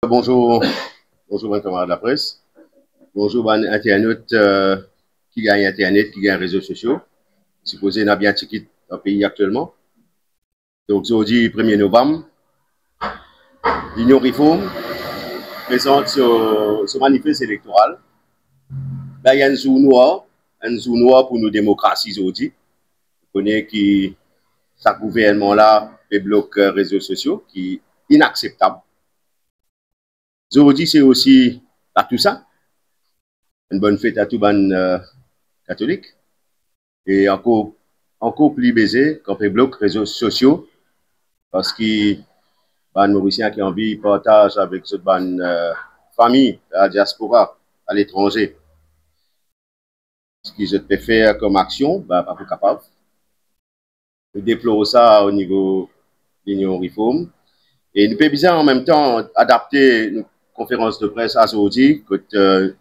Bonjour, bonjour mes camarades de la presse. Bonjour mes internautes qui gagnent Internet, qui gagnent réseaux sociaux. Supposé n'a bien ticket dans le pays actuellement. Donc aujourd'hui, 1er novembre, l'Union Réforme présente ce manifeste électoral. Là, il y a un jour noir pour nos démocraties aujourd'hui. On connaît que ce gouvernement-là fait bloquer réseaux sociaux, qui est inacceptable. Aujourd'hui, c'est aussi à tout ça. Une bonne fête à tous les catholiques. Et encore plus baisé quand on bloque les réseaux sociaux parce que les Mauriciens qui ont envie de partager avec cette famille de la diaspora à l'étranger. Ce qu'ils peuvent faire comme action, pas capable. Je déplore ça au niveau de l'Union Réforme. Et nous pouvons bien en même temps adapter nos conférences de presse à aujourd'hui, que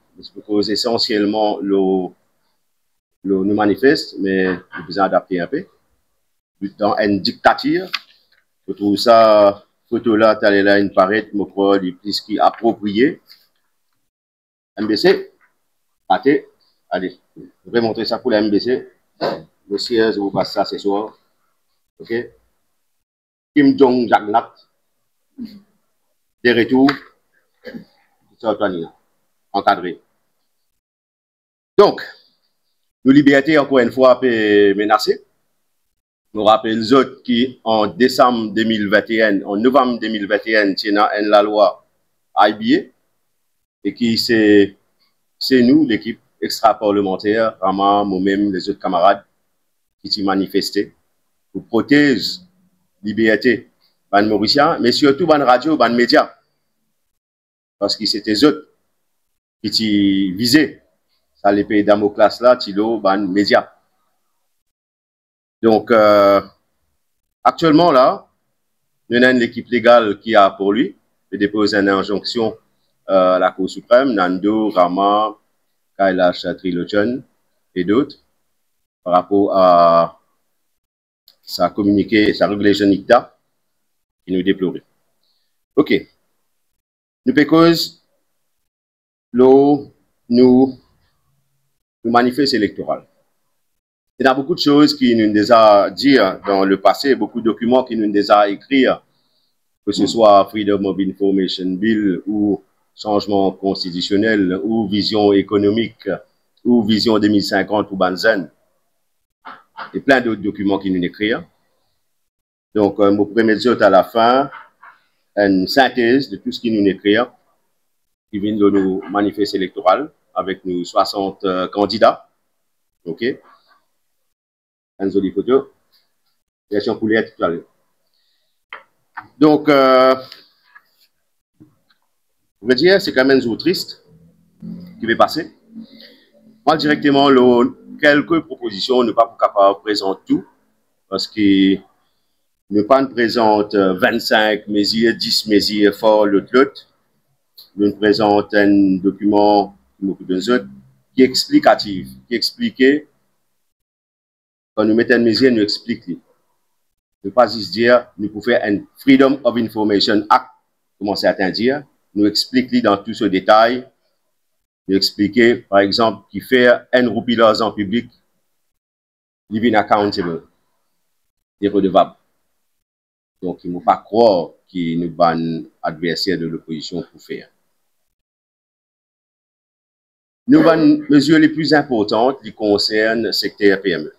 essentiellement nous manifeste, mais nous pouvons adapter un peu. Dans une dictature, je trouve ça, photo là, t'allais là, une paraît, je crois, les plus qui approprié. MBC, allez, je vais montrer ça pour la MBC. Monsieur, je vous passe ça ce soir. OK? Kim Jong Jagnat, des retours, encadré. Donc, nos libertés, encore une fois, peut menacer. Nous rappelons les autres qui, en décembre 2021, en novembre 2021, tiennent la loi IBA et qui c'est nous, l'équipe extra-parlementaire, vraiment, moi-même, les autres camarades qui s'y manifesté pour protéger la liberté des Mauriciens, mais surtout des radios, des médias. Parce que c'était eux autres qui t'y visaient. Ça, les pays Damoclès là, Tilo, des médias. Donc, actuellement, là, nous avons l'équipe légale qui a pour lui de déposer une injonction à la Cour suprême, Nando, Rama, Kailash Trilochon et d'autres, par rapport à sa communiqué, sa régulation ICTA, qui nous déplorait. OK. Nous pécose, nous manifeste électoral. Il y a beaucoup de choses qui nous ont dit dans le passé, beaucoup de documents qui nous ont écrits, que ce soit Freedom of Information Bill ou changement constitutionnel ou vision économique ou vision 2050 ou Banzen. Et plein d'autres documents qui nous écrivent. Donc, je vais mettre à la fin une synthèse de tout ce qui nous écrit, qui vient de nos manifestes électoraux avec nos 60 candidats. OK? Une jolie photo. Version couleur tout à l'heure. Donc, je veux dire, c'est quand même un jour triste qui va passer. Moi, directement, quelques propositions, ne pas capable de présenter tout, parce que ne pas présente 25 mesures, 10 mesures forts, l'autre. Nous présente un document qui est explicatif, qui explique, quand nous mettons une mesure, nous explique. Ne pas juste dire, nous pouvons faire un Freedom of Information Act, comme certains disent, nous explique dans tout ce détail, nous expliquer, par exemple, qui fait un roupie d'argent public, il est accountable, il est redevable. Donc, il ne faut pas croire qu'il nous ban adversaire de l'opposition pour faire. Nous avons les mesures les plus importantes qui concernent le secteur PME.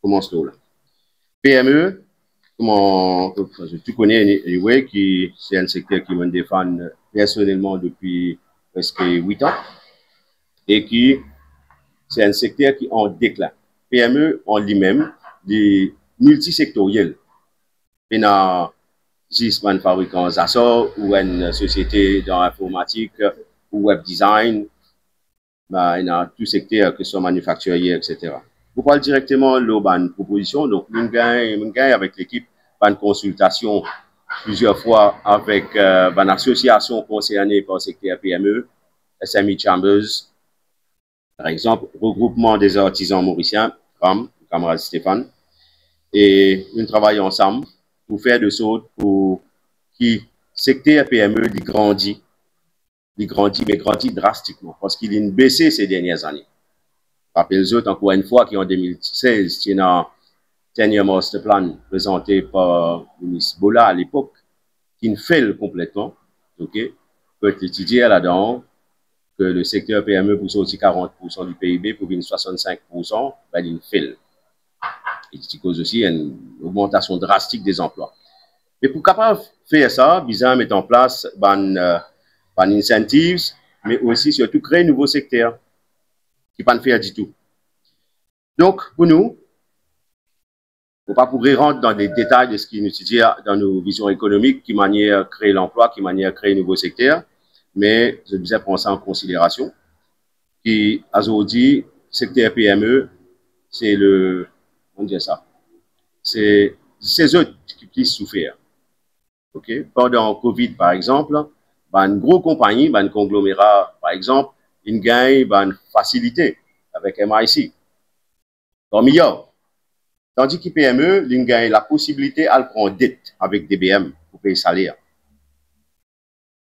Commençons là. PME, comment tu connais anyway, qui c'est un secteur qui me défend personnellement depuis presque 8 ans et qui c'est un secteur qui est en déclin. PME en lui-même, des multisectoriels. Il y a 10 fabricants d'assaut ou une société dans l'informatique ou web design. Il y a tout secteur, que ce soit manufacturier, etc. Vous parlez directement de la proposition. Donc, nous gagnons avec l'équipe une consultation plusieurs fois avec une association concernée par le secteur PME, SME Chambers, par exemple, regroupement des artisans mauriciens, comme camarade Stéphane, et nous travaillons ensemble pour faire de sorte pour qui secteur PME, il grandit, mais grandit drastiquement, parce qu'il a baissé ces dernières années. Rappelez-vous, encore une fois, qu'en 2016, il y a un dernier master plan présenté par le ministre Bola à l'époque, qui ne fait complètement, ok, peut étudier là-dedans, que le secteur PME pour sortir 40% du PIB, pour venir 65%, ben, il fait. Et qui cause aussi une augmentation drastique des emplois. Mais pour capable faire ça, Bizarre met en place des incentives, mais aussi surtout créer un nouveau secteur qui ne pas faire du tout. Donc, pour nous, on ne pas pouvoir rentrer dans les détails de ce qui nous dit dans nos visions économiques, qui manière créer l'emploi, qui manière créer un nouveau secteur, mais je disais prendre ça en considération. Qui, à aujourd'hui, secteur PME, c'est le, on dit ça, c'est eux qui puissent souffrir. Okay? Pendant Covid, par exemple, une grosse compagnie, un conglomérat, par exemple, ils gagnent une facilité avec MIC. Donc, milliard. Tandis que PME, ils gagnent la possibilité à prendre dette avec DBM pour payer salaire.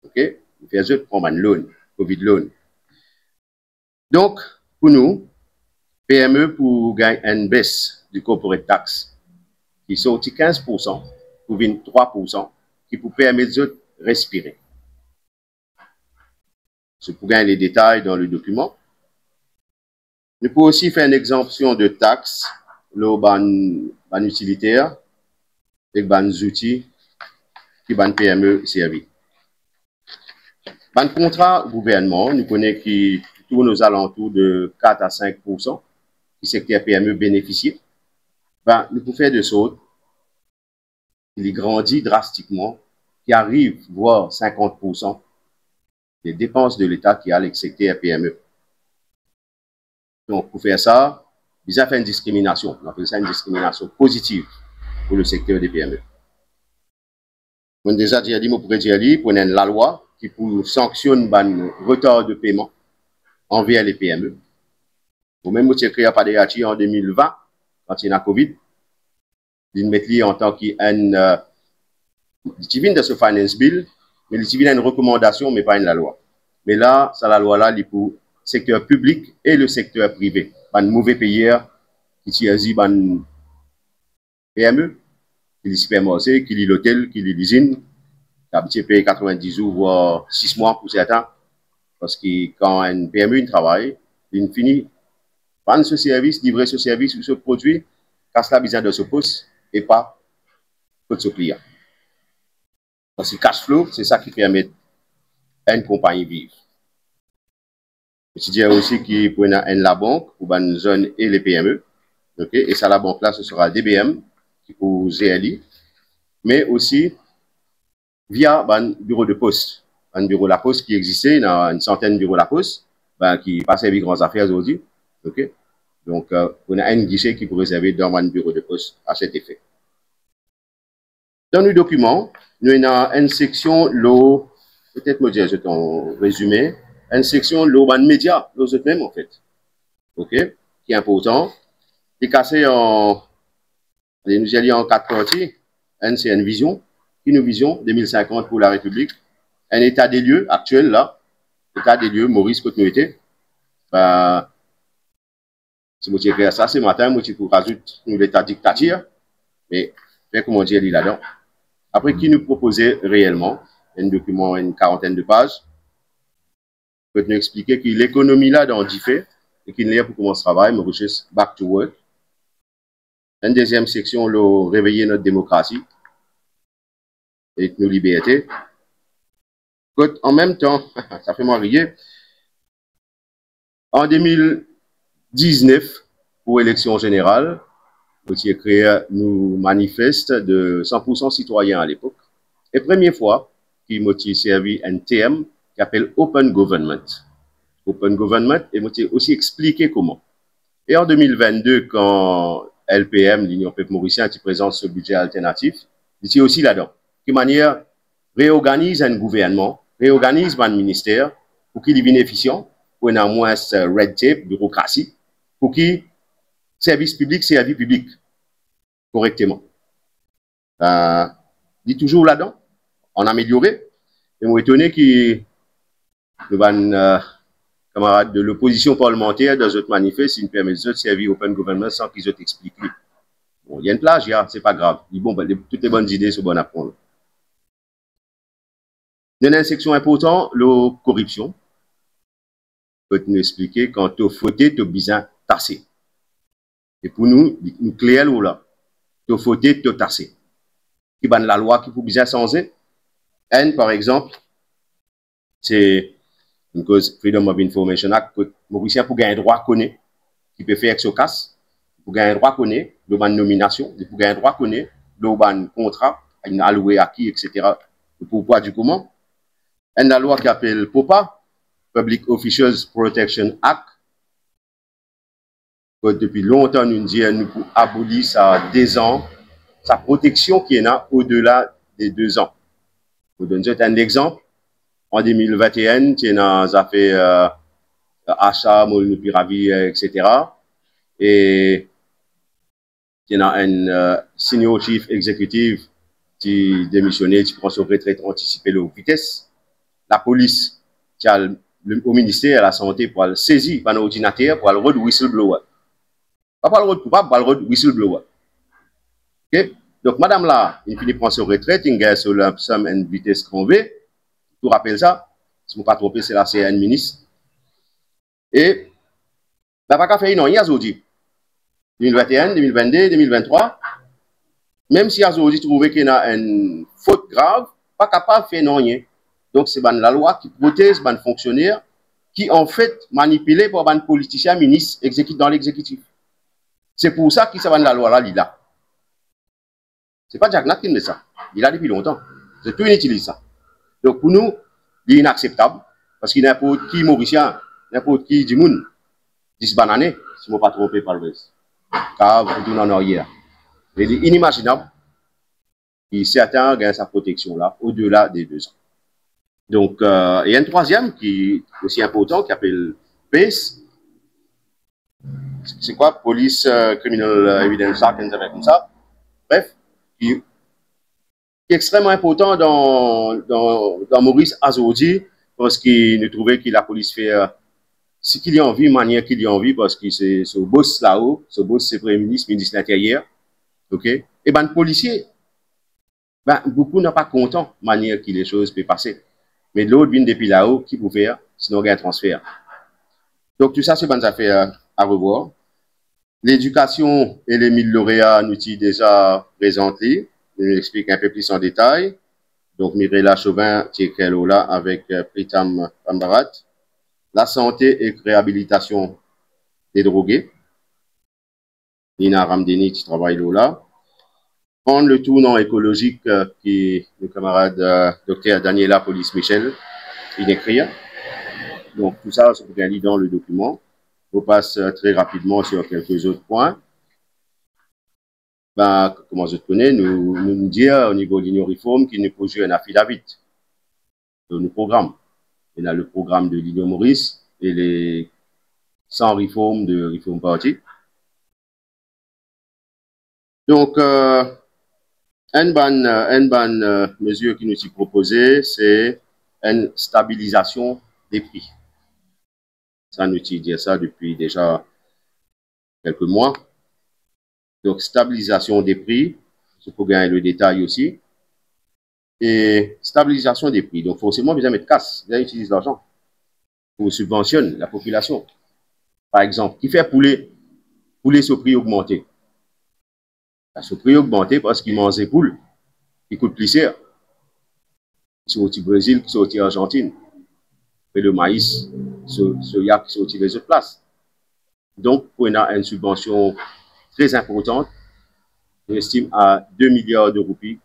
OK? Ils font prendre un loan, Covid loan. Donc, pour nous, PME pour gagner une baisse du corporate tax qui sortit 15% pour 23%, qui pour permettre de respirer. C'est pour gagner les détails dans le document. Nous pouvons aussi faire une exemption de taxes, le ban utilitaire, et ban outils qui ban PME servi. Ban contrat gouvernement, nous connaissons qui tourne aux alentours de 4 à 5% du secteur PME bénéficié. Ben, nous pouvons faire de sorte qu'il grandit drastiquement, qui arrive voire 50% des dépenses de l'État qui a le secteur PME. Donc, pour faire ça, ils ont fait une discrimination. On appelle ça une discrimination positive pour le secteur des PME. On a déjà dit, on pourrait dire, on a la loi qui sanctionne le retard de paiement envers les PME. Ou même, on a créé par des en 2020, quand il y a Covid, ils mettent en tant qu'un de ce finance bill, mais ils viennent une recommandation, mais pas une la loi. Mais là, c'est la loi là, pour le secteur public et le secteur privé. Pas de mauvais payeurs qui tirent ban PME, qui les supermarchés, qui les l'hôtel, qui les l'usine, qui payent 90 jours, voire 6 mois pour certains. Parce que quand un PME travaille, il finit vendre ce service, livrer ce service ou ce produit, casse la besoin de ce poste et pas de ce client. Parce que cash flow, c'est ça qui permet à une compagnie vivre. Je dis aussi qu'il y a la banque pour une zone et les PME. Okay? Et ça, la banque là, ce sera DBM pour GLI, mais aussi via un bureau de poste. Un bureau de la poste qui existait, il y a une centaine de bureaux de la poste qui passaient les grandes affaires aujourd'hui. Okay? Donc, on a un guichet qui pourrait servir dans un bureau de poste à cet effet. Dans le document, nous avons une section, peut-être me dire, je t'en résumé, une section, ban média, les autres même en fait. OK? Qui est important. Qui est cassé nous allons en 4 parties. C'est une vision, une vision 2050 pour la République. Un état des lieux actuel là, état des lieux, Maurice Continuité. Si vous écrivez ça ce matin, moi, je peux rajouter l'état dictature, mais comment dire là-dedans. Après, qui nous proposait réellement un document, une quarantaine de pages, peut nous expliquer que l'économie là dans fait et qu'il est pour commencer le travail, mais recherche back to work. Une deuxième section, le réveiller notre démocratie et nos libertés. En même temps, ça fait moi rire, en 2019, pour l'élection générale, nous avons créé nous manifeste de 100% citoyens à l'époque. Et première fois, qui m'a servi un terme qui s'appelle Open Government. Open Government, et m'a aussi expliqué comment. Et en 2022, quand LPM, l'Union Peuple Mauricien, qui présente ce budget alternatif, il est aussi là-dedans. De manière, réorganise un gouvernement, réorganise un ministère pour qu'il devienne efficient, pour qu'il y ait moins red tape, bureaucratie, pour qu'il service public correctement. Il est toujours là-dedans. en améliorer. Et moi étonné que les camarades de l'opposition parlementaire dans autres manifestes, ils permettent de servir Open Government sans qu'ils aient expliqué. Bon, il y a une plage, c'est pas grave. Bon, toutes les bonnes idées sont bonnes à prendre. Il y a une section importante, la corruption. Je peux nous expliquer quand tu as fauté, tu as besoin tasser. Et pour nous, nous clair là, tu as fauté, tu as tassé. Qui ban la loi qui faut bien changer. Par exemple, c'est une cause Freedom of Information Act que Mauricien pour gagner droit connaît, qui peut faire avec ce casse, pour gagner droit connaît, de ban nomination, pour gagner droit connaît, de ban contrat, alloué à qui, etc. Le pourquoi du comment. La loi qui appelle POPA, Public Officials Protection Act, que depuis longtemps nous disons nous pour abolir ça 2 ans, sa protection qui est là au-delà des 2 ans. Je vous donne un exemple. En 2021, tu as fait achat, molnupiravir, etc. Et tu as un senior chief executive qui démissionné, qui prend son retraite anticipée de vitesse. La police, qui a au ministère de la Santé pour le saisir par un ordinateur pour le road whistleblower. Pas pour le road coupable, pour le road whistleblower. Ok? Donc, madame là, il finit prendre son retraite, il gagne sur la somme une vitesse qu'on veut. Tout rappelle ça. Si je ne me pas trompé, c'est la CN ministre. Et, la pas qu'à faire non, il y a aujourd'hui. 2021, 2022, 2023. Même si aujourd'hui trouvé qu'il y a une faute grave, pas capable de faire non rien. Donc, c'est la loi qui protège les fonctionnaires qui, en fait, manipulés par les politiciens, ministres, exécutent dans l'exécutif. C'est pour ça qu'il s'est la loi là, il a. C'est pas Jack Nat qui met ça. Il a depuis longtemps. C'est tout inutile ça. Donc, pour nous, il est inacceptable. Parce qu'il n'importe qui Mauricien, n'importe qui du monde, 10 bananes, si je ne me pas trompé par le reste. Car vous tournez en arrière. C'est inimaginable. Et certains gagnent sa protection là, au-delà des 2 ans. Donc, il y a un troisième qui est aussi important, qui s'appelle PACE. C'est quoi? Police Criminal Evidence Act, comme ça. Bref, qui est extrêmement important dans Maurice Azordi, parce qu'il nous trouvait que la police fait ce qu'il y a envie, manière qu'il y a envie, parce que c'est ce boss là-haut, ce boss c'est Premier ministre, ministre de l'Intérieur. OK? Et ben, le policier, ben, beaucoup n'ont pas content manière que les choses peuvent passer. Mais de l'autre vient depuis là-haut, qui peut faire, sinon il y a un transfert. Donc, tout ça, c'est bonnes affaires à revoir. L'éducation et les 1000 lauréats nous sont déjà présentés. Je vous explique un peu plus en détail. Donc, Mirella Chauvin, qui est là avec Pritam Pambarat. La santé et réhabilitation des drogués. Nina Ramdeni, qui travaille là. Prendre le tournant écologique qui le camarade docteur Daniela Police-Michel, il écrit. Donc, tout ça, c'est bien dit dans le document. On passe très rapidement sur quelques autres points. Ben, comment je te connais, nous dire au niveau de l'Union Réforme qu'il nous faut jouer un affidavit de nos programmes. Il y a le programme de l'Union Maurice et les 100 réformes de Reform Party. Donc, une bonne mesure qui nous est proposée, c'est une stabilisation des prix. Ça, nous dit ça depuis déjà quelques mois. Donc, stabilisation des prix, il faut gagner le détail aussi. Et stabilisation des prix. Donc, forcément, besoin de mettre casse, besoin d'utiliser l'argent pour subventionner la population. Par exemple, qui fait poulet ce prix augmenté? Ce prix augmenté parce qu'il mange des poules qui coûtent plus cher. Qui sont au Brésil, qui sont au Argentine. Et le maïs, soya qui sont au les autres places. Donc, on a une subvention très importante, j'estime à 2 milliards de roupies,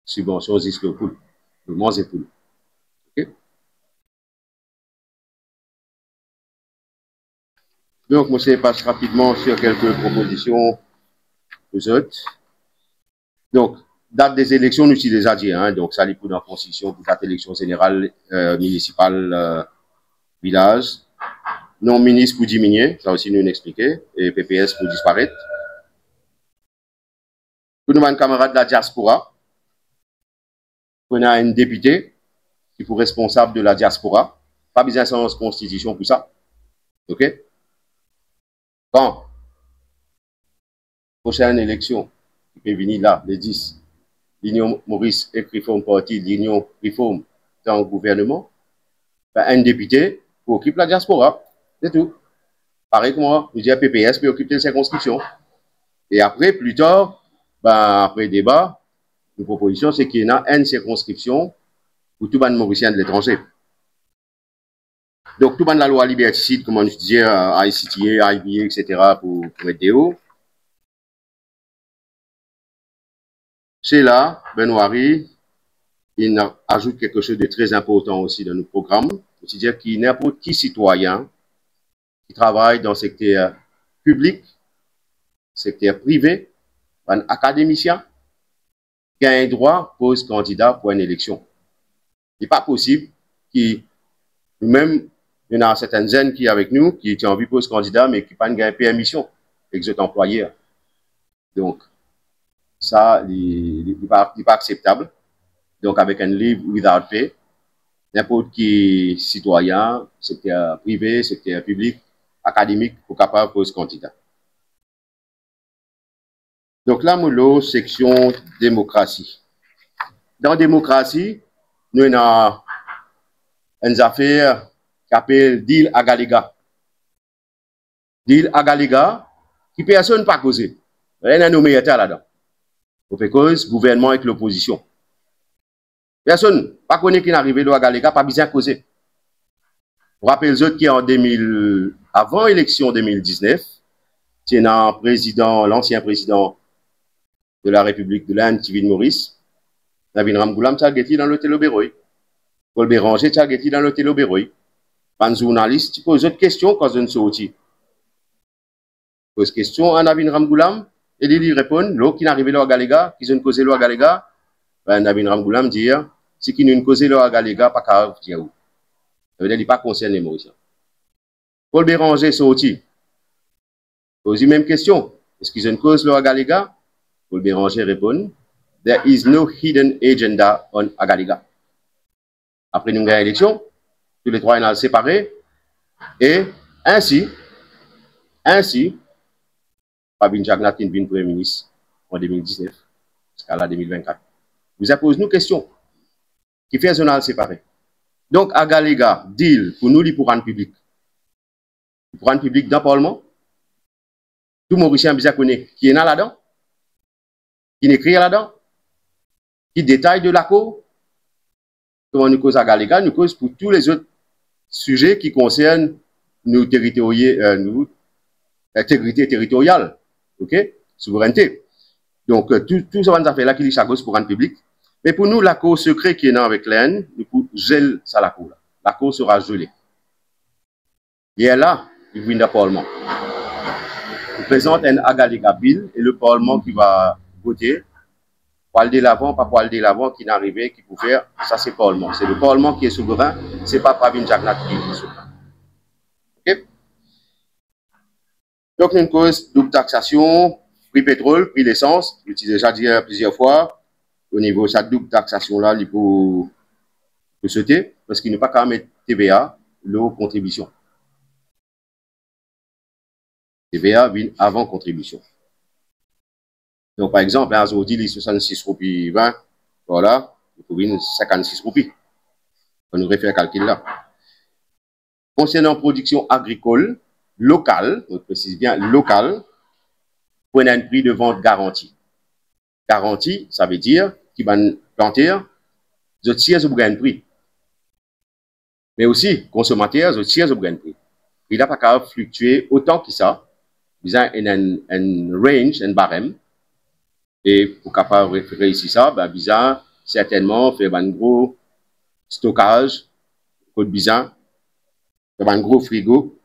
subvention jusqu'au poule, le manger poule. Okay? Donc, moi, je passe rapidement sur quelques propositions aux autres. Donc, date des élections, nous sommes déjà dit, hein, donc ça, les coups dans la Constitution pour date élection générale, municipale, village. Non ministre pour diminuer, ça aussi nous expliqué, et PPS pour disparaître. Pour nous, camarades de la diaspora, On a un député qui est responsable de la diaspora. Pas besoin de sens constitution pour ça. OK? Quand prochaine élection, qui peut venir là, le 10, l'Union Maurice et Reform Party, l'Union Reform dans le gouvernement, ben, un député qui occupe la diaspora. C'est tout. Pareil que moi, je dis à PPS qui occupe les circonscriptions. Et après, plus tard, ben, après débat, une proposition, c'est qu'il y a une circonscription pour tout le monde mauricien de l'étranger. Donc, tout le monde la loi liberticide, comme je disais, ICTA, IBA, etc., pour mettre des hauts. C'est là, Benoît, il ajoute quelque chose de très important aussi dans nos programmes, c'est-à-dire qu'il n'importe qui citoyen qui travaille dans le secteur public, secteur privé, un académicien, qui a un droit pose candidat pour une élection. Il n'est pas possible que nous-mêmes, il y en a certaines jeunes qui sont avec nous, qui ont envie de poser candidat, mais qui n'ont pas de permission avec cet employeur. Donc, ça, il n'est pas acceptable. Donc, avec un livre without pay, n'importe qui citoyen, secteur privé, secteur public, académique, est capable de poser candidat. Donc là, nous section démocratie. Dans la démocratie, nous avons une affaire qui s'appelle deal à Galiga. Deal à Galiga, qui personne pas causé. Rien à nommer là-dedans. Pour faire cause, gouvernement avec l'opposition. Personne, pas connaît qui est arrivé à Galiga, pas besoin de causer. Vous rappelez les autres qui en 2000, avant l'élection 2019, c'est l'ancien président de la République de l'Inde, Tivin Maurice, Navin Ramgoulam Tchageti dans l'hôtel Oberoy. Paul Béranger Tchageti dans l'hôtel Oberoy. Un journaliste qui pose d'autres questions quand on sortit. Pose question à Navin Ramgoulam, et il répond, l'autre qui est arrivé là à Galega, qui ont causé là à Galega, ben Navin Ramgoulam dit, si qui nous causé là à Galega, pas grave, dire où. Ça veut dire qu'il n'est pas concerné les Mauriciens. Paul Béranger sorti. Pose la même question. Est-ce qu'ils ont une cause là à Galega? Paul Béranger répond, there is no hidden agenda on Agaliga. Après nous avons l'élection, tous les trois sont séparés, et ainsi, Fabien Jagnat est devenu Premier ministre en 2019, jusqu'à la 2024. Vous avez posé nous question qui fait zonal séparé. Donc, Agaliga, deal pour nous, pour rendre public. Pour rendre public dans le Parlement, tout Mauricien bien connaît qui est là-dedans, qui écrit là-dedans, qui détaille de la cour. Comment nous cause à Galega, nous cause pour tous les autres sujets qui concernent nos intégrité territoriale, ok, souveraineté. Donc, tout ça, va faire là qui est chagos pour rendre public. Mais pour nous, la cause secret qui est là avec l'Inde, nous gèle ça la cour. La cour sera gelée. Et là, il vient du Parlement. Il présente un Agalega Bill et le Parlement qui va voter. Poil de l'avant, pas poil de l'avant qui n'est arrivé, qui peut faire, ça c'est Parlement. C'est le Parlement qui est souverain, c'est pas Pravin Jagnat qui est souverain. Ok? Donc, une cause double taxation, prix pétrole, prix l'essence, je l'ai déjà dit plusieurs fois, au niveau de cette double taxation-là, il faut sauter, parce qu'il n'est pas qu'à mettre TVA, l'eau contribution. TVA vient avant contribution. Donc, par exemple, un aujourd'hui, les 66 roupies 20, voilà, il faut venir 56 roupies. On nous refait un calcul là. Concernant production agricole locale, on précise bien locale, on a un prix de vente garanti. Garanti, ça veut dire qu'il va planter, je tire au gain prix. Mais aussi, consommateur, je tire au gain prix. Il n'a pas qu'à fluctuer autant que ça. Il y a un range, un barème. Et pour capable réussir ça, ben, bizarre, certainement, faire un gros stockage, code bizarre, faire un gros frigo.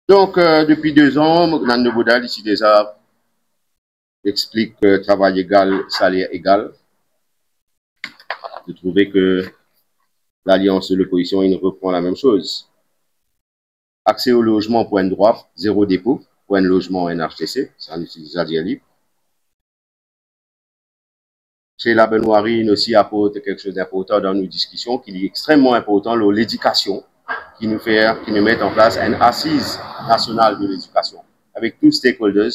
Donc, depuis 2 ans, dans le modèle ici déjà explique travail égal, salaire égal. Vous trouvez que l'Alliance de l'opposition, il reprend la même chose. Accès au logement pour un droit, 0 dépôt, pour un logement NHTC, ça utilise déjà libre. chez la Benoît aussi apporte quelque chose d'important dans nos discussions, qui est extrêmement important, l'éducation, qui nous met en place une assise nationale de l'éducation, avec tous les stakeholders,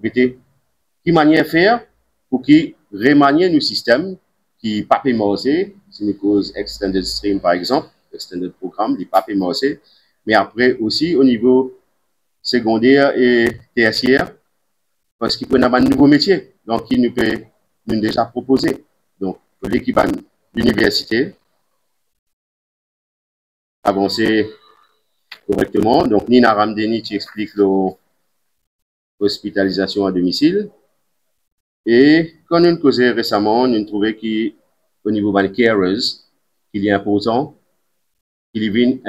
qui manière faire pour qui remanier nos systèmes, qui pas morcé, c'est une cause extended stream par exemple, extended programme, qui pas morcé, mais après aussi au niveau secondaire et tertiaire, parce qu'il peut y avoir un nouveau métier, donc il nous peut nous déjà proposer. Donc, l'équipe de l'université avancer correctement. Donc, Nina Ramdeni, tu expliques l'hospitalisation à domicile. Et quand nous causons récemment, nous trouvons qu'au niveau des carers, il est important qu'il y ait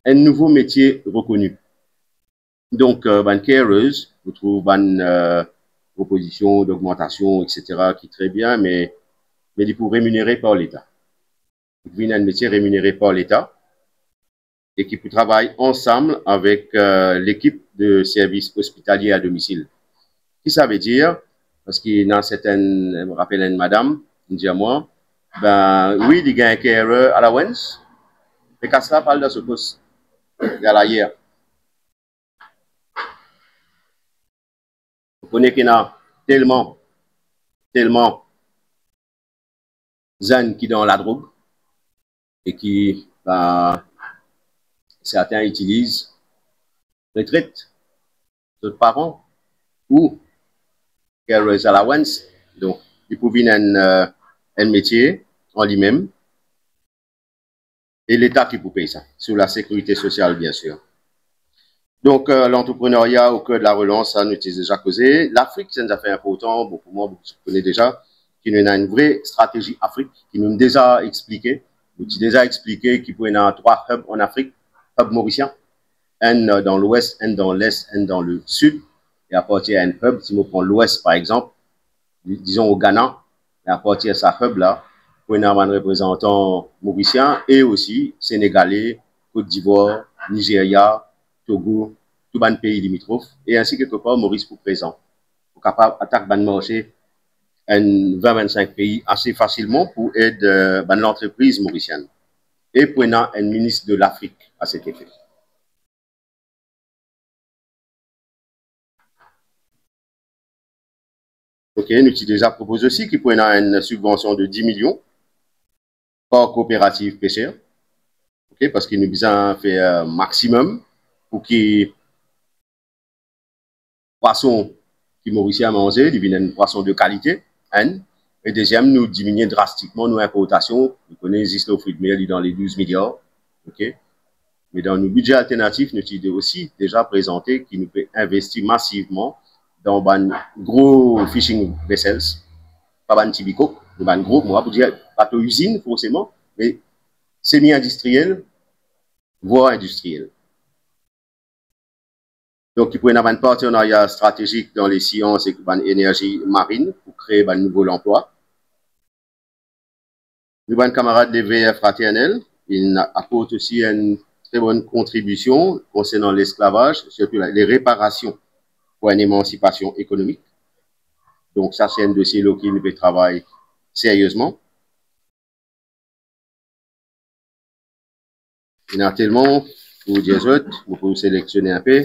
un nouveau métier reconnu. Donc, les carers, vous trouvez une proposition d'augmentation, etc., qui est très bien, mais il faut rémunérer par l'État. Il y a un métier rémunéré par l'État et qui peut travailler ensemble avec l'équipe de services hospitaliers à domicile. Qui ça veut dire? Parce qu'il y a certaines, je me rappelle une madame, elle dit à moi, ben oui, il y a un carer à la Wens, mais qu'à cela parle de ce poste, il y a l'ailleurs. Vous connaissez qu'il y a tellement jeunes qui sont dans la drogue et qui, certains utilisent retraite de parents ou carers allowance. Donc, il peut venir un métier en lui-même et l'État qui peut payer ça, sur la sécurité sociale, bien sûr. Donc, l'entrepreneuriat au cœur de la relance, ça nous est déjà causé. L'Afrique, c'est une affaire importante. Bon, pour moi, vous connaissez déjà, qui nous a une vraie stratégie Afrique, qui nous a déjà expliqué. Nous a déjà expliqué qu'il peut y avoir 3 hubs en Afrique, hub mauricien, un dans l'ouest, un dans l'est, un dans le sud. Et à partir d'un hub, si on prend l'ouest, par exemple, disons au Ghana, et à partir de sa hub-là, pour y avoir un représentant mauricien et aussi sénégalais, Côte d'Ivoire, Nigeria, Togo, tout le pays limitrophe, et ainsi quelque part Maurice pour présent. Pour capable d'attaquer le marché 20-25 pays assez facilement pour aider l'entreprise mauricienne. Et prenant un ministre de l'Afrique à cet effet. Ok, nous avons déjà proposé aussi qu'il prenne une subvention de 10 millions par coopérative pêcheur. Ok, parce qu'il nous besoin de faire un maximum pour que poisson qui mauricien manger, devienne un poisson de qualité. Un. Et deuxième, nous diminuer drastiquement nos importations. Vous connaissez le fruit de mer dans les 12 milliards. Ok. Mais dans nos budgets alternatifs, nous avons aussi déjà présenté qu'il nous peut investir massivement dans des gros fishing vessels, pas des tibico, des gros, moi, pour dire, bateau usine, forcément, mais semi-industriel, voire industriel. Donc, il peut y avoir un partenariat stratégique dans les sciences et l'énergie marine pour créer un nouveau emploi. Nous avons un camarade des VF fraternels, il apporte aussi une très bonne contribution concernant l'esclavage, surtout les réparations pour une émancipation économique. Donc, ça, c'est un dossier qui nous peut travailler sérieusement. Il y en a tellement, pour dire autres, vous pouvez sélectionner un peu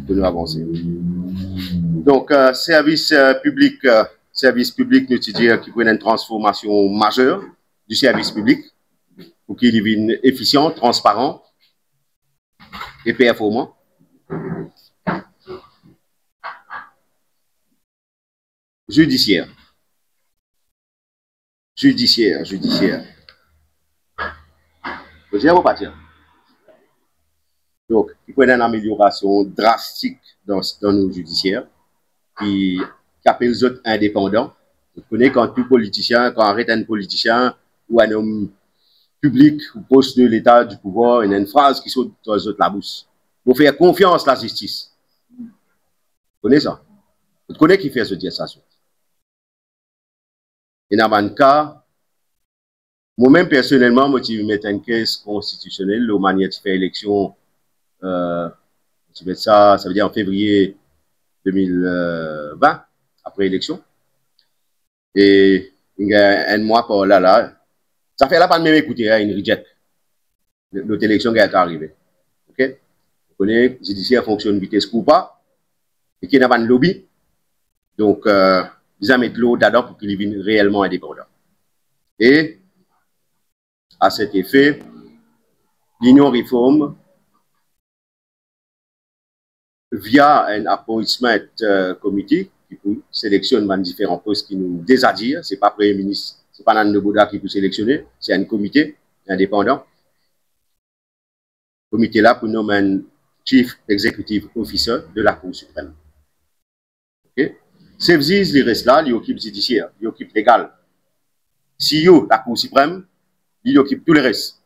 pour nous avancer. Donc, service public, nous dire qu'il faut une transformation majeure du service public pour qu'il devienne efficient, transparent et performant. Judiciaire. Vous dire ou pas dire? Donc, il faut une amélioration drastique dans nos judiciaires qui appelle les autres indépendants. Vous connaissez quand tout politicien, quand on arrête un politicien ou un homme public ou poste de l'État du pouvoir, il y a une phrase qui saute dans les autres la bouche. Vous faire confiance à la justice. Vous connaissez ça? Vous connaissez qui fait ce dire ça? Et dans un cas, moi-même personnellement, moi, je vais mettre une caisse constitutionnelle, la manière de faire élection, ça veut dire en février 2020, après élection. Et il y a un mois par là, ça fait là pas de même écouter, une reject. L'autre élection qui est arrivée. OK? Vous connaissez, le judiciaire fonctionne vitesse ou pas, et qu'il n'y a pas de lobby. Donc, ils mettent l'eau dedans pour qu'il devienne réellement indépendant. Et, à cet effet, l'Union Réforme, via un appointment committee, qui sélectionne différents postes qui nous désirent, ce n'est pas Premier ministre, ce n'est pas Nan Bouda qui peut sélectionner, c'est un comité indépendant. Le comité là pour nommer un Chief Executive Officer de la Cour suprême. Okay? Sevziz, il reste là, il occupe judiciaire, il occupe légal. Si yo, la Cour suprême, il occupe tout le reste.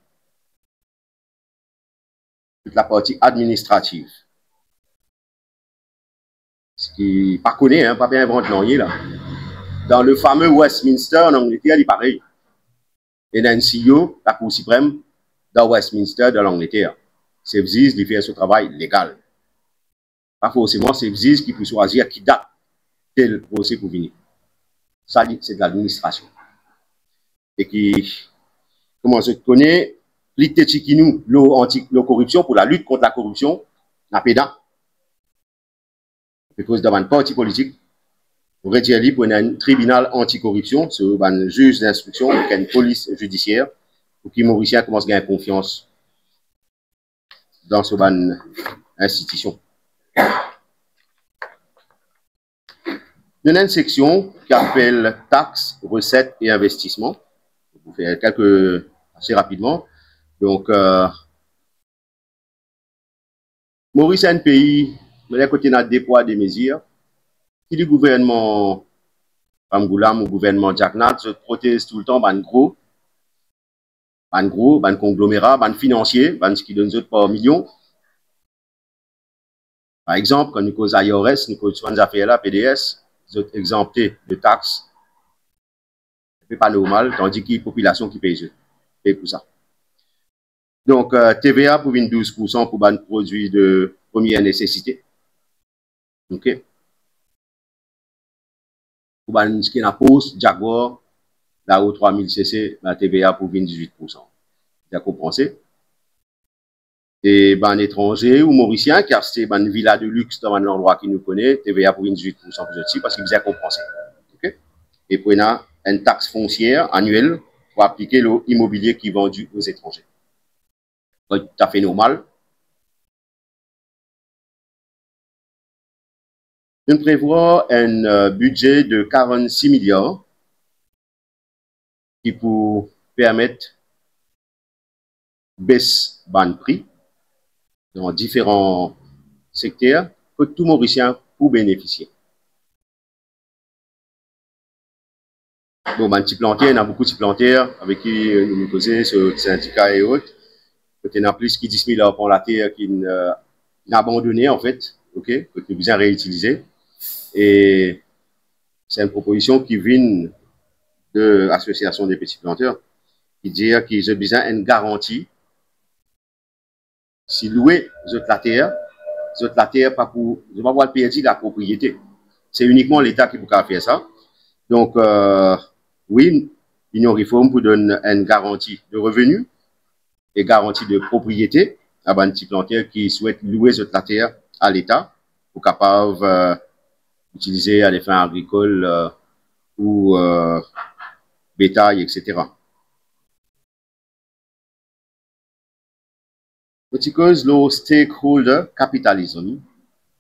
Toute la partie administrative. Ce qui pas connaît, hein, pas bien inventé non, là. Dans le fameux Westminster en Angleterre, il est pareil. Et dans CEO, la Cour suprême, dans Westminster, dans l'Angleterre. Sevziz, il fait son travail légal. Pas forcément Sevziz qui peut choisir qui date tel procès pour venir. Ça, c'est de l'administration. Et qui, comment se connaît, l'ITECHI qui nous, corruption, pour la lutte contre la corruption, la PEDA, parce d'avoir un parti politique, on retire pour un tribunal anticorruption, c'est un juge d'instruction, une police judiciaire, pour que les Mauriciens commencent à gagner confiance dans cette institution. Il y a une section qui appelle taxes, recettes et investissements. Je vais vous faire quelques assez rapidement. Donc, Maurice est un pays, mais d'un côté, on a des poids, des mesures. Si le gouvernement Pamgoulam ou le gouvernement Jack Nat se protège tout le temps, ban conglomérat, ban financier, ce qui donne autres par millions. Par exemple, quand nous causons IRS, nous causons des affaires là, PDS, ils sont exemptés de taxes. Ce pas normal, tandis que la population qui paye pour ça. Donc, TVA pour 12% pour un produit de première nécessité. OK? Pour un skin à pause, Jaguar, là au 3000 cc, la TVA pour 18%. Vous comprenez? Et ben étranger ou mauricien qui a acheté une villa de luxe dans un endroit qui nous connaît, TVA pour 18% plus aussi parce qu'il vous a compensé. OK? Et puis on a une taxe foncière annuelle pour appliquer l'immobilier qui est vendu aux étrangers. Tout à fait normal. On prévoit un budget de 46 milliards qui pour permettre baisse ban prix dans différents secteurs que tout Mauricien pour bénéficier. Bon, ben, petit plantier, il y a beaucoup de petits plantaires avec qui nous causons sur syndicats et autres. Il y en a plus qui 10 000 pour la terre qui n'a abandonné en fait, ok, que nous besoin réutiliser. Et c'est une proposition qui vient de l'association des petits planteurs qui dit qu'ils ont besoin d'une garantie. Si louer la terre pas pour, je ne vais pas voir perdre la propriété. C'est uniquement l'État qui peut faire ça. Donc, oui, l'Union Réforme pour donner une garantie de revenus et garantie de propriété à un petit planteur qui souhaite louer la terre à l'État pour capable d'utiliser à des fins agricoles ou bétail, etc. Petit cause, le stakeholder capitalism,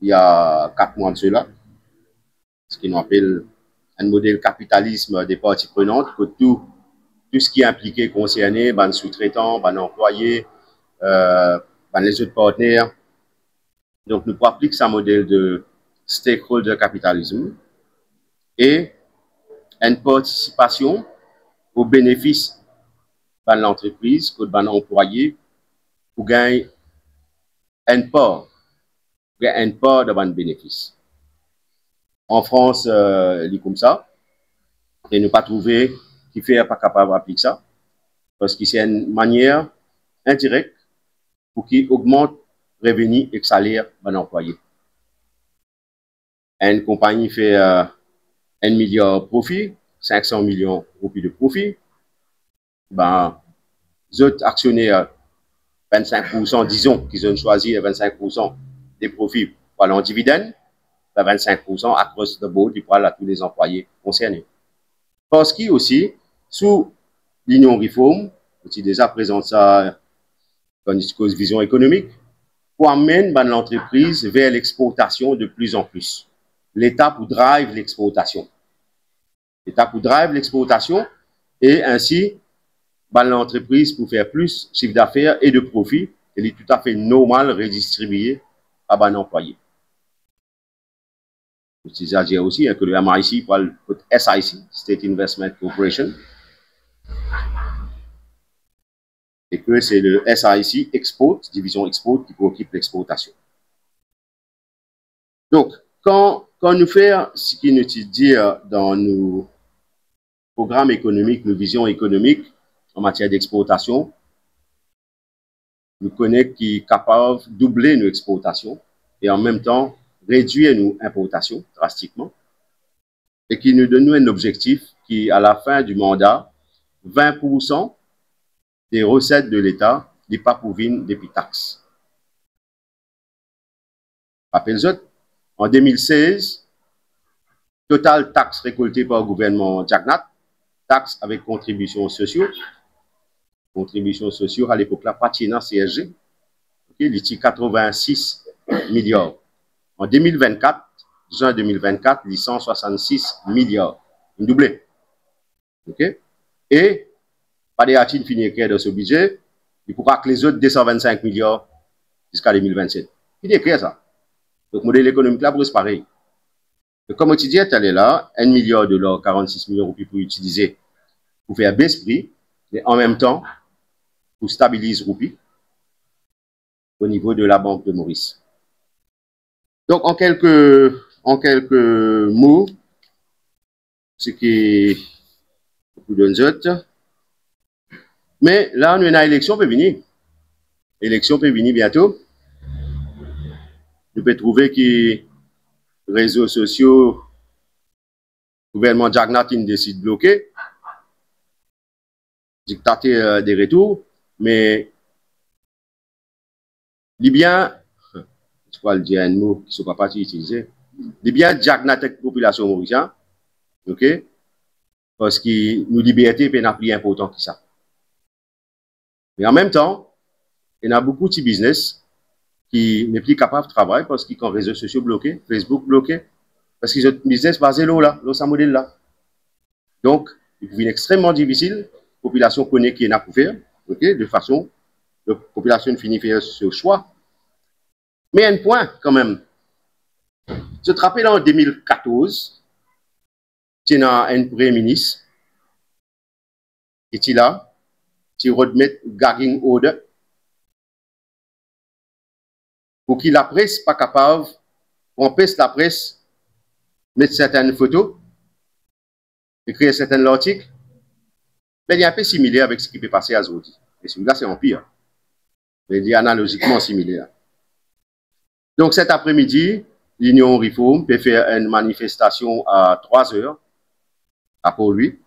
il y a 4 mois de cela, ce qu'on appelle un modèle capitalisme des parties prenantes, que tout ce qui est impliqué, concerné, ben sous-traitants, ben employés, ben les autres partenaires. Donc, nous appliquons ce modèle de stakeholder capitalisme et une participation au bénéfice de l'entreprise, que ben employé, pour gagner une part de ban bénéfice. En France, il est comme ça, et ne pas trouver qui fait pas capable d'appliquer ça, parce que c'est une manière indirecte pour qu'il augmente revenus et salaire d'un employé. Une compagnie fait 1 milliard de profit, 500 millions de roupies de profit, ben, les autres actionnaires, 25%, disons qu'ils ont choisi 25% des profits pour aller en dividende, 25% across the board, ils parlent à tous les employés concernés. Parce qu'il aussi, sous l'Union Réforme, qui déjà présente ça dans une vision économique, pour amener l'entreprise vers l'exportation de plus en plus. L'État pour drive l'exportation. L'État pour drive l'exportation et ainsi, l'entreprise pour faire plus de chiffre d'affaires et de profit, elle est tout à fait normal redistribuer à l'employé. Il s'agit aussi que le MIC, le SIC, State Investment Corporation, et que c'est le SIC Export, division Export, qui occupe l'exportation. Donc, quand nous faisons ce qui nous dit dans nos programmes économiques, nos visions économiques en matière d'exportation, nous connaissons qui est capable de doubler nos exportations et en même temps réduire nos importations drastiquement et qui nous donne un objectif qui, à la fin du mandat, 20% des recettes de l'État n'est pas pour venir depuis taxes. Rappelez-vous, en 2016, total taxes récoltées par le gouvernement Jagnat, taxes avec contributions sociaux. Contributions sociaux à l'époque là, pas de CSG. Il était 86 milliards. En 2024, juin 2024, il y a 166 milliards. Une doublée. OK? Et, pas des hâtines finies dans ce budget, il pourra que les autres 225 milliards jusqu'à 2027. Il décrit ça. Donc, le modèle économique là, c'est pareil. Donc, comme tu disais, tu allais là, 1 milliard de l'or, 46 millions de roupies pour utiliser, pour faire baisse prix, mais en même temps, pour stabiliser roupies au niveau de la Banque de Maurice. Donc, en quelques mots, ce qui vous donne autres. Mais là, nous avons une élection peut venir. L'élection peut venir bientôt. Nous pouvons trouver que les réseaux sociaux, le gouvernement Jagnat décide de bloquer, dictater des retours, mais Libyen, je crois le dire un mot qui ne sont pas utilisé, Libyen Jagnat la population mauricienne, ok? Parce que nos libertés sont plus importantes que ça. Mais en même temps, il y a beaucoup de business qui n'est plus capable de travailler parce qu'ils ont les réseaux sociaux bloqués, Facebook bloqué, parce qu'ils ont un business basé là, ce modèle là. Donc, il devient extrêmement difficile, la population connaît qui n'a pas faire, ok, de façon, la population finit faire ce choix. Mais il y a un point quand même. Je te rappelle en 2014, tu as un premier ministre qui est là, qui remet gagging order pour que la presse pas capable, on empêche la presse mettre certaines photos, écrire certains articles. Mais il est un peu similaire avec ce qui peut passer à Zodi. Et celui-là, c'est en pire. Mais il est analogiquement similaire. Donc cet après-midi, l'Union Réforme peut faire une manifestation à 3 heures à Port-Louis.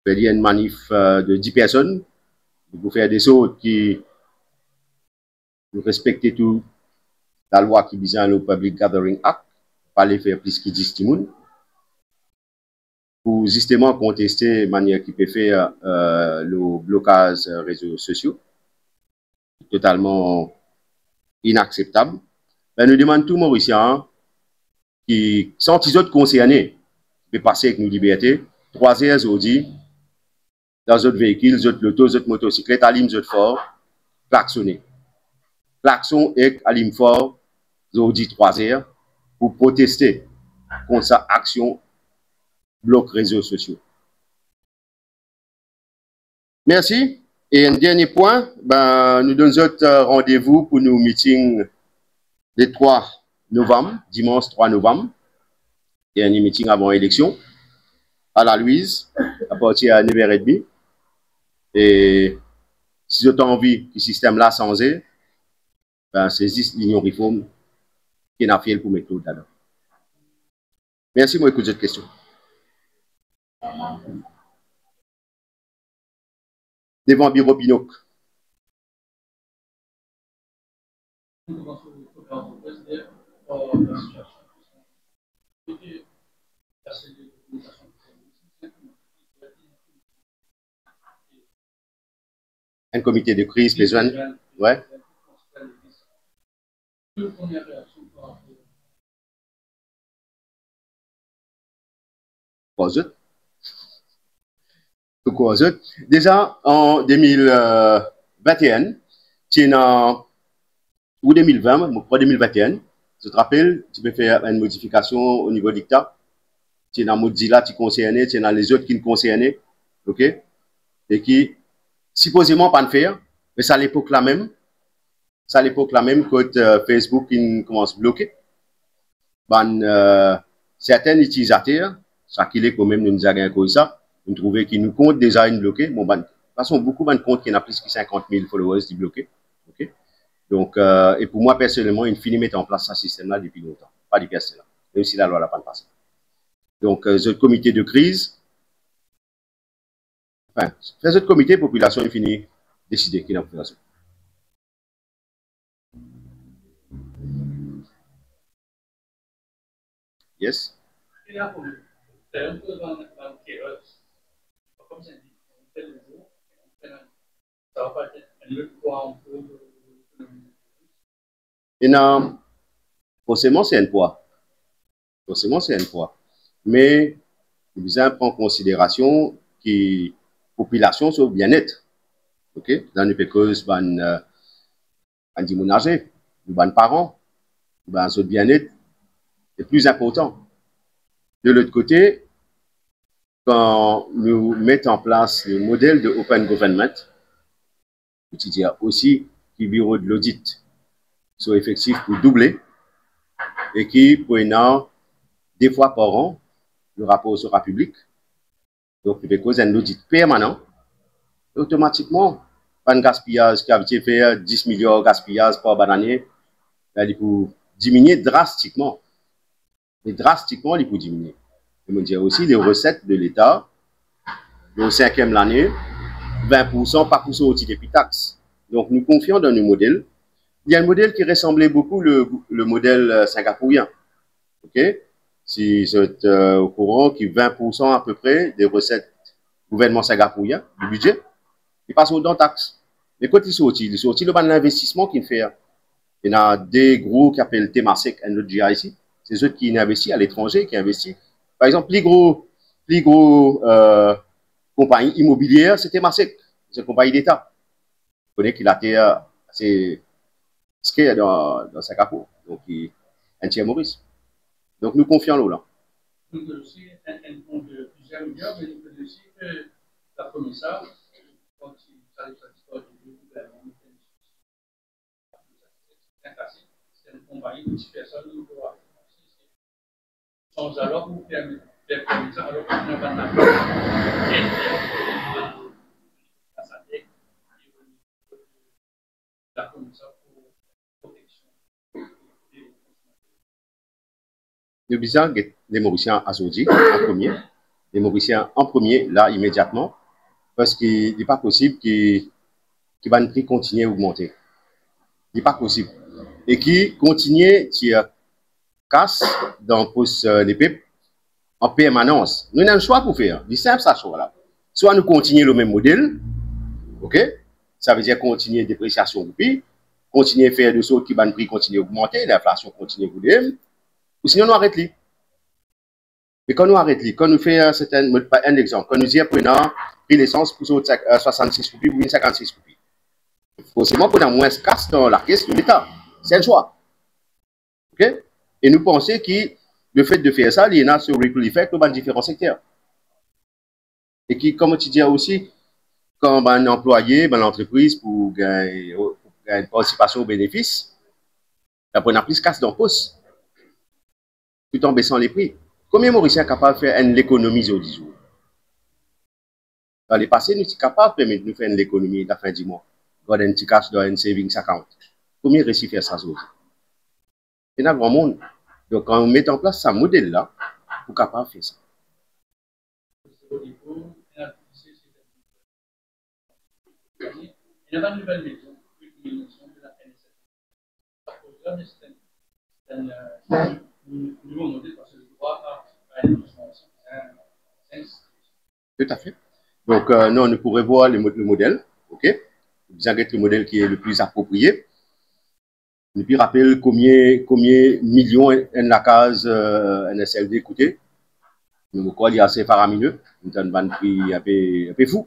Il y a une manif de 10 personnes pour faire des autres qui respectent tout la loi qui vise le Public Gathering Act, pas les faire plus qu'ils disent pour justement contester la manière qui peut faire le blocage des réseaux sociaux, totalement inacceptable. Ben, nous demandons tout Mauricien qui sont les autres concernés de passer avec nos libertés, 3 heures aujourd'hui, dans d'autres véhicules, d'autres motos, d'autres motocyclettes, à l'île, d'autres forts, klaxonner. Klaxon et à l'île fort, aujourd'hui 3 heures, pour protester contre sa action bloc réseaux sociaux. Merci. Et un dernier point, ben, nous donnons rendez-vous pour nos meetings le 3 novembre, dimanche 3 novembre. Dernier meeting avant l'élection, à la Louise, à partir de 9h30. Et si vous avez envie que ce système-là changé, ben, c'est juste l'Union Réforme qui est fait pour mettre tout là-dedans. Merci, moi, écoute cette question. Devant Bureau Pinoc. Un comité de crise, besoin. Ouais. Déjà, en 2021, ou 2020, ou 2021, je te rappelle, tu peux faire une modification au niveau dictat. Tu es dans Mozilla, tu es concerné, tu es dans les autres qui ne concernaient, ok? Et qui, supposément, pas le faire, mais c'est à l'époque là même, quand Facebook commence à bloquer. Certains utilisateurs, ça qu'il est quand même, nous avons comme ça, nous trouvons qu'ils nous comptent déjà une bloquée. Bon, de toute façon, beaucoup de comptes qui ont plus de 50 000 followers qui bloqués. Okay? Donc, et pour moi, personnellement, il finit de mettre en place ce système-là depuis longtemps. Pas depuis assez là. Même si la loi n'a pas passé. Donc, ce comité de crise, enfin, ce comité de population, il finit décider qui est la population. Yes? Et non, forcément, c'est un poids. Forcément, c'est un poids. Mais, il faut prendre en considération que la population soit bien-être. OK? Dans les causes, ban âgé, ban parents, ban ce bien-être est plus important. De l'autre côté, quand nous mettons en place le modèle de Open Government, c'est-à-dire aussi que le bureau de l'audit soit effectif pour doubler et qui, prenant 2 fois par an, le rapport sera public. Donc, il faut un audit permanent. Automatiquement, pas de gaspillage qui a été fait 10 millions de gaspillage par année, il faut diminuer drastiquement. Et drastiquement, il faut diminuer. Je veux dire aussi les recettes de l'État, au 5e l'année, 20%, pas poussé au titre des taxes. Donc, nous confions dans le modèle. Il y a un modèle qui ressemblait beaucoup le modèle singapourien. OK? Si vous êtes au courant que 20% à peu près des recettes du gouvernement singapourien, du budget, il passe aux taxes. Mais quand il sortit le ban d'investissement qu'il fait. Il y a des gros qui appellent Temasek et notre GIC. C'est ceux qui investissent à l'étranger, qui investissent. Par exemple, les gros compagnies immobilières, c'est Temasek. C'est une compagnie d'État. Vous connaissez qu'il a été assez ce dans Singapour. Donc, il un tiers Maurice. Donc, nous confions là. Nous peut aussi un compte de plusieurs milliards, mais nous peut aussi que la commissaire, quand il s'arrive à l'histoire du gouvernement, c'est une compagnie de 10 personnes, nous pouvons sans alors vous permettre ça, alors qu'on n'a pas la commissaire pour protection. Nous visons les Mauriciens assourdis en premier. Les Mauriciens en premier, là, immédiatement, parce qu'il n'est pas possible que le prix continue à augmenter. Il n'est pas possible. Et qui continue à casse dans les peuples en permanence. Nous avons un choix pour faire. C'est simple, ça, choix-là. Soit nous continuons le même modèle, ok? Ça veut dire continuer la dépréciation du prix, continuer à faire de sorte que le prix continue à augmenter, l'inflation continue à bouger, ou sinon nous arrêtons. Mais quand nous arrêtons, quand nous faisons un exemple, quand nous disons prenons prix l'essence pour 66 roupies ou 56 roupies, forcément, pour moins de casse dans la caisse de l'État. C'est un choix. Okay? Et nous pensons que le fait de faire ça, il y a ce ripple effect dans différents secteurs. Et qui, comme tu dis aussi, quand un employé, l'entreprise, pour gagner une participation aux bénéfices, on a plus de casse dans le poste, tout en baissant les prix. Combien Mauricien est capable de faire une économie au 10 jours? Dans les passés, nous sommes capables de faire une économie à la fin du mois. Dans un petit cash, dans un savings account. Combien réussit à faire ça aujourd'hui? Il y a un grand monde. Donc, quand on met en place ce modèle-là, on est capable de faire ça. Il y a une nouvelle maison, une maison de la NSF. C'est un nouveau modèle parce que le droit a une transformation. Tout à fait. Donc, nous, on pourrait voir le modèle, ok? Vous avez le modèle qui est le plus approprié. Et puis, rappelle combien millions en la case NSLD coûté. Donc, quoi, il y a assez faramineux. C'est un prix un peu fou.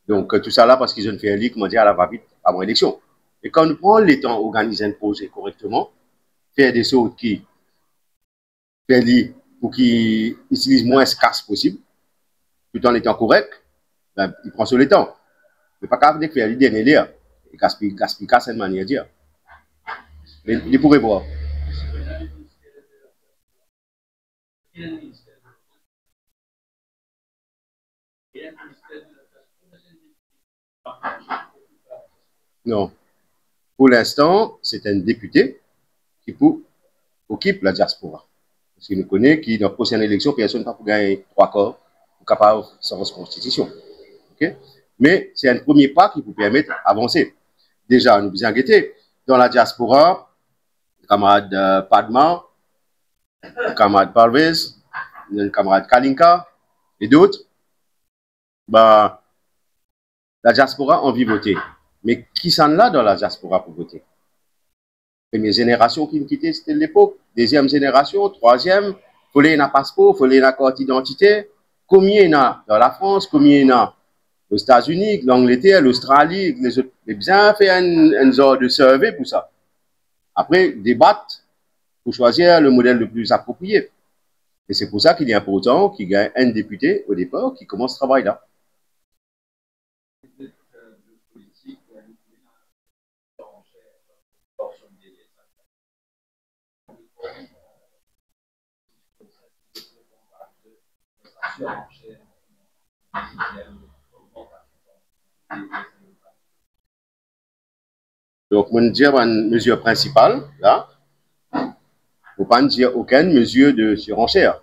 Donc, tout ça là, parce qu'ils ont fait un lit, comment dire, à la va-vite avant l'élection. Et quand on prend les temps organiser un projet correctement, faire des choses qui faire lit pour qu'ils utilisent moins de casse possible, tout en étant correct, ben, il prend sur le temps. Mais pas capable de faire l'idée derrière. Et gaspiller casse, c'est une manière de dire. Mais il pourrait voir. Non. Pour l'instant, c'est un député qui occupe la diaspora. Parce qu'il nous connaît qui, dans la prochaine élection, personne ne va gagner 3 corps pour capable sans constitution. Okay? Mais c'est un premier pas qui vous permet d'avancer. Déjà, nous vous inquiétez, dans la diaspora, le camarade Padma, le camarade Parvez, le camarade Kalinka et d'autres, bah, la diaspora a envie de voter. Mais qui s'en là dans la diaspora pour voter? Première génération qui nous quittait, c'était l'époque. Deuxième génération, troisième, il fallait un passeport, il fallait une carte d'identité. Combien il y en a dans la France, combien il y en a aux États-Unis, l'Angleterre, l'Australie, les autres. Et bien fait un genre de survey pour ça. Après, débattre pour choisir le modèle le plus approprié. Et c'est pour ça qu'il est important qu'il y ait un député au départ qui commence ce travail-là. Donc, on dire une mesure principale, là, il ne faut pas dire aucune mesure de surenchère.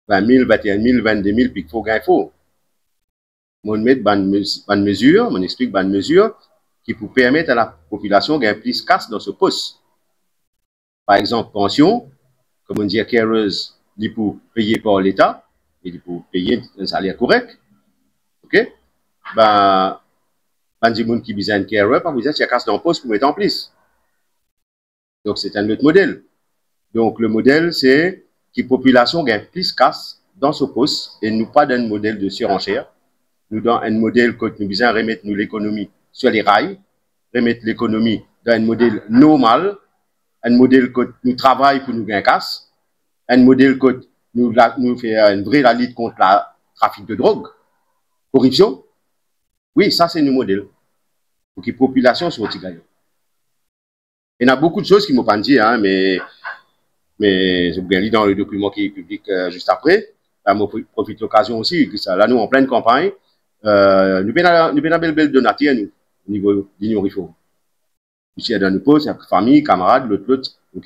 20 000, 21 000, 22 000, puis il faut gagner faux. On met une mesure, on explique une mesure qui peut permettre à la population de gagner plus de casse dans ce poste. Par exemple, pension, comme on dit, carers, il faut payer par l'État, et il faut payer un salaire correct. OK? Ben, des gens qui besoin de carer, par exemple, il y a casse dans le poste pour mettre en place. Donc, c'est un autre modèle. Donc, le modèle, c'est que la population gagne plus de casse dans ce poste et nous pas d'un modèle de surenchère. Nous dans un modèle que nous besoin remettre nous l'économie sur les rails, remettre l'économie dans un modèle normal, un modèle que nous travaillons pour nous gagner casse, un modèle que nous fait une vraie lutte contre le trafic de drogue, corruption. Oui, ça c'est nos modèles. Pour que la population soit gagnante. Il y a beaucoup de choses qui m'ont pas dit, hein, mais je bien lu dans le document qui est public juste après. Je profite de l'occasion aussi, que ça, là nous en pleine campagne, nous avons une belle donateur nous, au niveau de l'Union Réforme. Ici, dans nos postes, famille, camarades, l'autre, ok?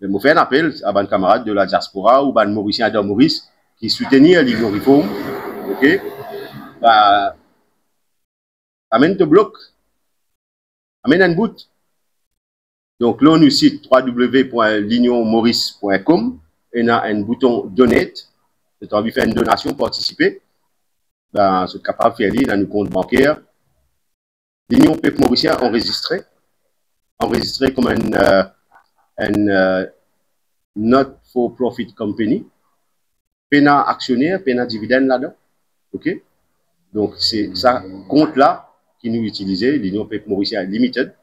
Mais je fais un appel à un camarade de la diaspora ou à un Mauricien Adam Maurice qui soutenir l'Union Réforme, ok? Bah, amène te bloc, amène un bout. Donc là, on nous cite www.l'unionmaurice.com et on a un bouton donate. Si tu as envie de faire une donation, participer, ben, c'est capable de faire lire dans nos comptes bancaires. L'Union Peuple Mauricien enregistré comme un not-for-profit company. Pena actionnaire, pena dividende là-dedans. OK? Donc, c'est ça compte-là qui nous utilisait, l'Union Peuple Mauricien Limited.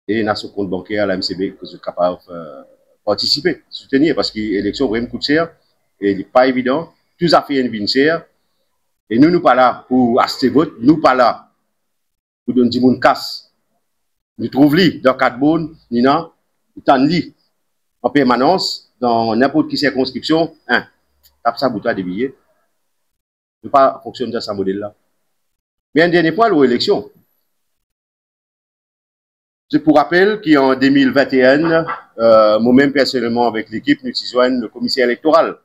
Et on a ce compte bancaire à la MCB que je suis capable de participer, soutenir, parce que l'élection vraiment coûte cher, et il n'est pas évident, tout ça fait une vie chère, et nous pas là pour acheter vote, nous pas là pour donner du monde casse. Nous trouvons dans 4 bonnes, Nina, nous t'en en permanence, dans n'importe quelle circonscription, tape ça, bouton des billets. Ne pas fonctionner dans ce modèle-là. Mais un dernier point, l'élection. Je vous rappelle qu'en 2021, moi-même personnellement avec l'équipe, nous utilisons le commissaire électoral.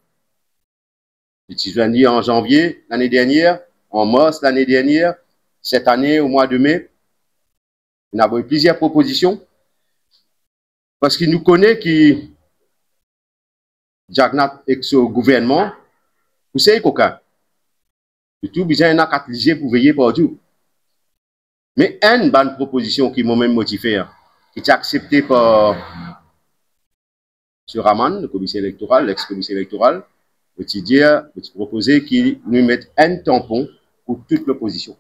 Nous utilisons en janvier l'année dernière, en mars l'année dernière, cette année, au mois de mai, nous avons eu plusieurs propositions. Parce qu'il nous connaît qui, Jagnat et ce gouvernement, vous savez qu'aucun. Tout besoin d'un catalyseur pour veiller partout. Mais une bonne proposition qui m'a même motivé, qui est acceptée par M. Raman, le commissaire électoral, l'ex-commissaire électoral, je proposer qu'il nous mette un tampon pour toute l'opposition.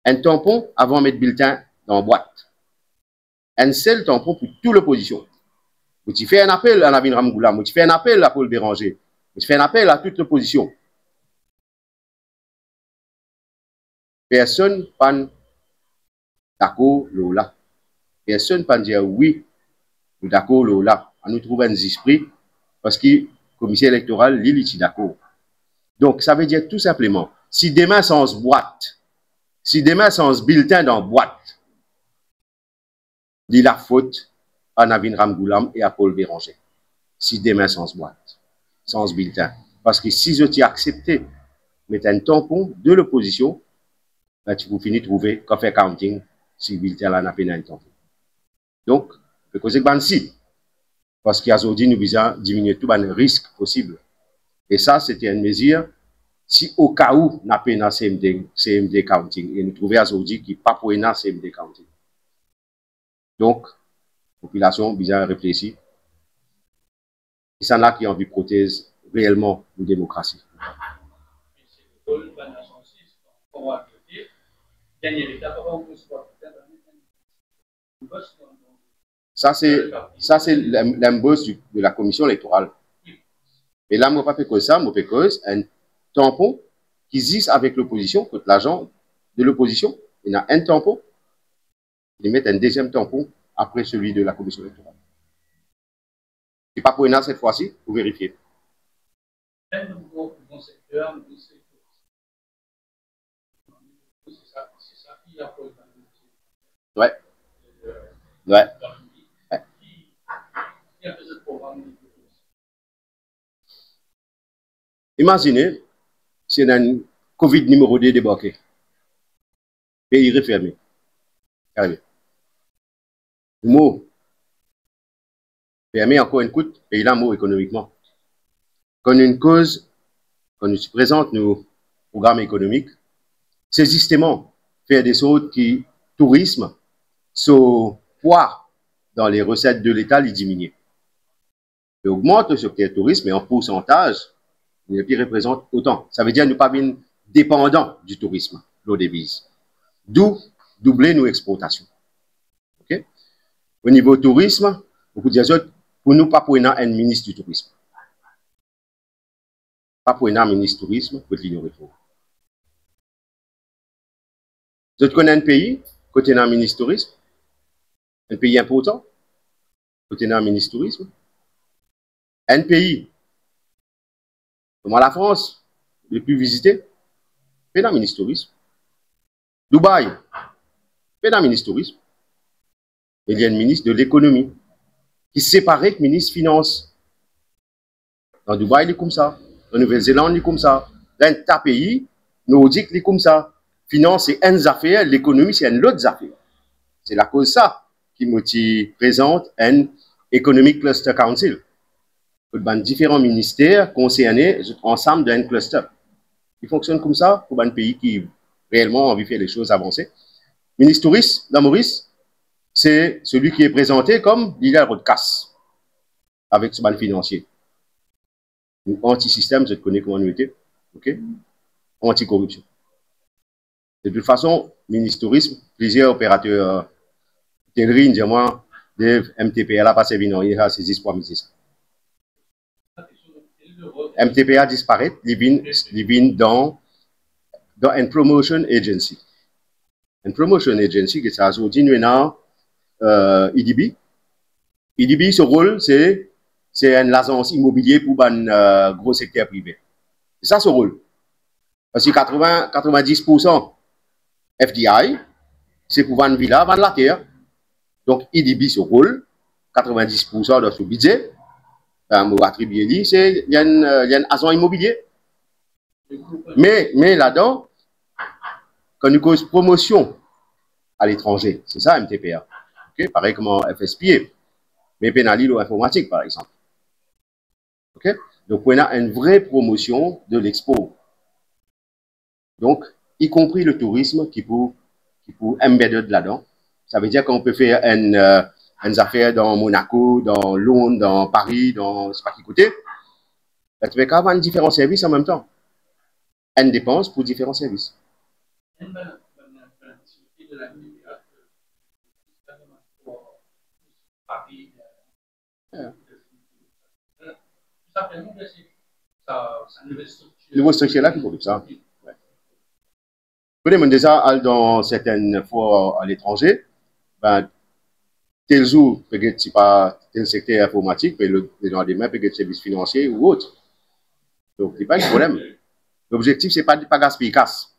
Un tampon avant de mettre bulletin dans la boîte. Un seul tampon pour toute l'opposition. Tu fais un appel à Navin Ramgoulam, tu fais un appel à Paul Béranger, tu fais un appel à toute l'opposition. Personne pas d'accord là. Personne pas dire oui, d'accord là. On nous trouve un esprit parce que le commissaire électoral, il est d'accord. Donc, ça veut dire tout simplement, si demain sans boîte, si demain sans bulletin dans boîte, il la faute à Navin Ramgoulam et à Paul Béranger. Si demain sans boîte, sans bulletin. Parce que si je t'ai accepté mettre un tampon de l'opposition, ben, tu peux finir de trouver qu'on fait counting si le bulletin là n'a pas un tampon. Donc, le cause est si. Parce qu'il y a aujourd'hui, nous visons diminuer tout le risque possible. Et ça, c'était une mesure, si au cas où n'a pas un CMD counting, et nous trouvons aujourd'hui qu'il n'y a pas pour un CMD counting. Donc, la population besoin réfléchir. Et c'est là qui a envie de protéger réellement la démocratie. Ça, c'est l'embauche de la commission électorale. Et là, moi, pas fait que ça, moi, fait que un tampon qui existe avec l'opposition, contre l'agent de l'opposition. Il y a un tampon. Ils mettent un deuxième tampon après celui de la commission électorale. Et pas pour une cette fois-ci, pour vérifier. Ouais. Ouais. Imaginez, c'est un Covid numéro 2 débarqué. Pays refermé. Carrément. Mot. Fermé encore une coûte, pays là, mot économiquement. Quand une cause, quand nous présente nos programmes économiques, c'est justement faire des choses qui, tourisme, son poids dans les recettes de l'État, il diminue. Il augmente le secteur tourisme, mais en pourcentage, il représente autant. Ça veut dire que nous ne sommes pas bien dépendants du tourisme, l'eau des bises. D'où doubler nos exportations. Okay? Au niveau tourisme, beaucoup de gens, pour nous, pas pour un ministre du tourisme. Pas pour un ministre du tourisme, pour l'ignorer. Vous connaissez un pays, côté d'un ministre du tourisme, un pays important, côté d'un ministre du tourisme, un pays, comme la France, le plus visité, c'est un ministre du tourisme. Dubaï, c'est un ministre du tourisme. Il y a un ministre de l'économie qui est séparé avec le ministre des Finances. Dans Dubaï, il est comme ça. En Nouvelle-Zélande, il est comme ça. Dans un tas de pays, nordique, il est comme ça. Finance, c'est une affaire, l'économie, c'est une autre affaire. C'est la cause de ça qui me présente un Economic Cluster Council. Différents ministères concernés ensemble d'un cluster. Il fonctionne comme ça pour un pays qui réellement a envie de faire les choses avancées. Ministre touriste, dans Maurice, c'est celui qui est présenté comme leader de casse avec ce ban financier. Anti-système, je connais comment nous était. OK? Anti-corruption. De toute façon, ministre tourisme, plusieurs opérateurs télérines, dis-moi, de MTPA là, passé vino, il y a ces espoirs, MTPA disparaît, il vient dans une promotion agency. Une promotion agency qui ça aujourd'hui nous dans IDB. IDB, ce rôle, c'est une agence immobilière pour un gros secteur privé. C'est ça ce rôle. Parce que 90% FDI, c'est pour vendre villa, vendre la terre. Donc, IDB, ce rôle, 90% de ce budget, attribué, c'est il y a un agent immobilier. Mais là-dedans, quand nous cause promotion à l'étranger, c'est ça MTPA. Okay? Pareil comme en FSPA, mais pénalise l'informatique par exemple. Okay? Donc on a une vraie promotion de l'expo. Donc, y compris le tourisme qui peut embedded là-dedans. Ça veut dire qu'on peut faire une affaire dans Monaco, dans Londres, dans Paris, dans je sais pas qui côté. Ben, tu peux avoir différents services en même temps. Une dépense pour différents services. Nouveau structure là qui faut ça. Vous déjà dans certaines fois à l'étranger, ben, tel jour, peut-être c'est pas tel secteur informatique, mais le lendemain, peut-être service financier ou autre. Donc, c'est pas un problème. L'objectif, c'est pas de pas gaspiller casse.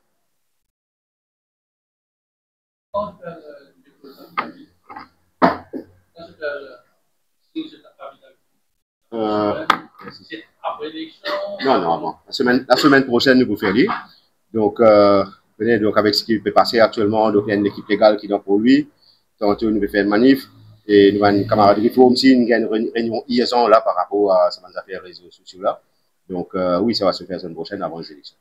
Non, non, avant. La semaine prochaine, nous vous faire lire. Donc, donc, avec ce qui peut passer actuellement, donc, il y a une équipe légale qui est pour lui. Tantôt, nous allons faire une manif. Et nous avons une camaraderie forum aussi, nous avons une réunion liaison là par rapport à ces affaires réseaux sociaux là. Donc, oui, ça va se faire la semaine prochaine avant les élections.